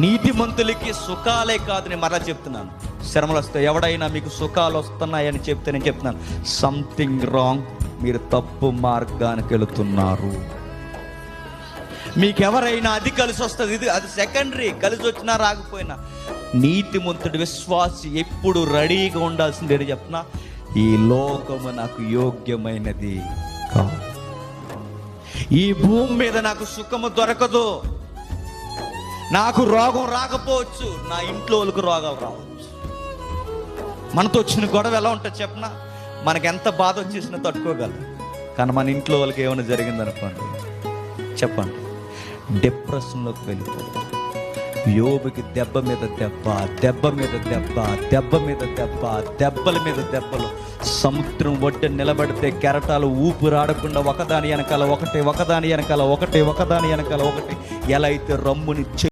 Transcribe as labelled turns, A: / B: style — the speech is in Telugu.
A: నీతిమంతులకి సుఖాలే కాదు, నేను మరలా చెప్తున్నాను, శ్రమలు వస్తాయి. ఎవడైనా మీకు సుఖాలు వస్తున్నాయని చెప్తే నేను చెప్తున్నాను, సంథింగ్ రాంగ్, మీరు తప్పు మార్గానికి వెళుతున్నారు. మీకెవరైనా అది కలిసి వస్తుంది, ఇది అది సెకండరీ, కలిసి వచ్చినా రాకపోయినా నీతిమంతుడు విశ్వాసి ఎప్పుడు రెడీగా ఉండాల్సింది ఏంటి చెప్పిన, ఈ లోకము నాకు యోగ్యమైనది కాదు, ఈ భూమి మీద నాకు సుఖము దొరకదు, నాకు రోగం రాకపోవచ్చు, నా ఇంట్లో వాళ్ళకు రోగాలు రావచ్చు. మనతో వచ్చిన గొడవ ఎలా ఉంటుంది చెప్పనా, మనకి ఎంత బాధ వచ్చేసినా తట్టుకోగలం. కానీ మన ఇంట్లో వాళ్ళకి ఏమైనా జరిగిందనుకోండి, చెప్పండి, డిప్రెషన్లోకి వెళ్ళిపోతాం. యోబుకి దెబ్బ మీద దెబ్బ, దెబ్బ మీద దెబ్బ, దెబ్బ మీద దెబ్బ, దెబ్బల మీద దెబ్బలు. సముద్రం ఒడ్డు నిలబడితే కెరటాలు ఊపిరాడకుండా ఒకదాని వెనకాల ఒకటి, ఒకదాని వెనకాల ఒకటి, ఒకదాని వెనకాల ఒకటి, ఎలా అయితే రమ్ముని